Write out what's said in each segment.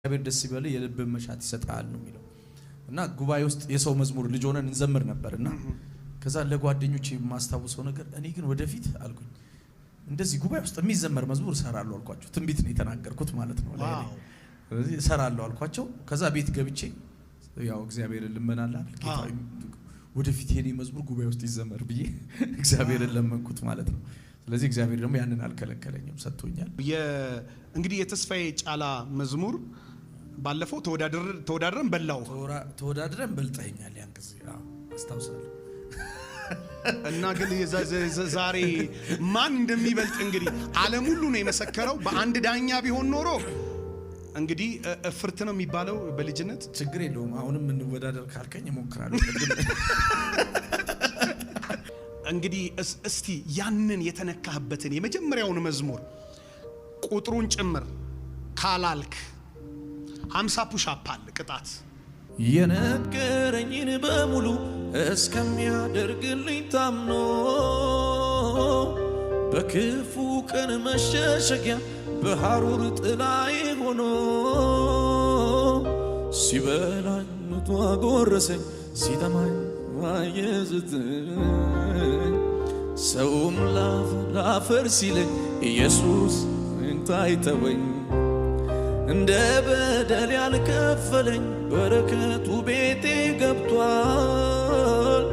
እግዚአብሔር ደስ ይበል የልብ መሻት ይሰጣል ነው የሚለው እና ጉባኤ ውስጥ የሰው መዝሙር ልጅ ሆነን እንዘምር ነበርና ከዛ ለጓደኞቼ የማስታውሰው ነገር እኔ ግን ወደፊት አልኩኝ እንደዚህ ጉባኤ ውስጥ የሚዘመር መዝሙር እሰራለሁ አልኳቸው። ትንቢት ነው የተናገርኩት ማለት ነው። ስለዚህ እሰራለሁ አልኳቸው። ከዛ ቤት ገብቼ ያው እግዚአብሔርን ልመናላ ጌታ ወደፊት የኔ መዝሙር ጉባኤ ውስጥ ይዘመር ብዬ እግዚአብሔርን ለመንኩት ማለት ነው። ስለዚህ እግዚአብሔር ደግሞ ያንን አልከለከለኝም ሰጥቶኛል። እንግዲህ የተስፋዬ ጫላ መዝሙር ባለፈው ተወዳድረን በላው ተወዳድረን በልጠኛል ያን ጊዜ አስታውሳለሁ። እና ግን ዛሬ ማን እንደሚበልጥ እንግዲህ ዓለም ሁሉ ነው የመሰከረው። በአንድ ዳኛ ቢሆን ኖሮ እንግዲህ እፍርት ነው የሚባለው በልጅነት ችግር የለውም። አሁንም እንወዳደር ካልከኝ እሞክራለሁ። እንግዲህ እስቲ ያንን የተነካህበትን የመጀመሪያውን መዝሙር ቁጥሩን ጭምር ካላልክ 50 ፑሽ-አፕ አለ ቅጣት። የነገረኝን በሙሉ እስከሚያደርግልኝ ታምኖ በክፉ ቀን መሸሸጊያ በሐሩር ጥላዬ ሆኖ ሲበላኝ ምቶ አጎረሰኝ ሲጠማኝ ዋየዝትኝ ሰውም ላፈር ሲለኝ ኢየሱስ እንታይተወኝ እንደ በደል ያልከፈለኝ በረከቱ ቤቴ ገብቷል።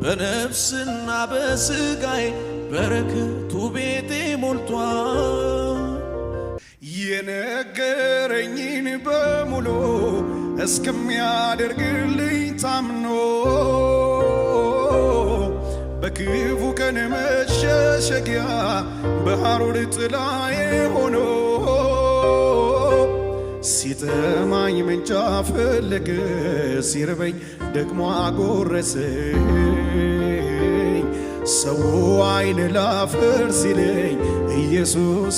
በነፍስና በስጋዬ በረከቱ ቤቴ ሞልቷል። የነገረኝን በሙሉ እስከሚያደርግልኝ ታምኖ በክፉ ቀን መሸሸጊያ በሐሩር ጥላዬ ሆኖ ሲጠማኝ ምንጭ ፈለገ ሲርበኝ ደግሞ አጎረሰኝ ሰው አይን ላፈር ሲለኝ ኢየሱስ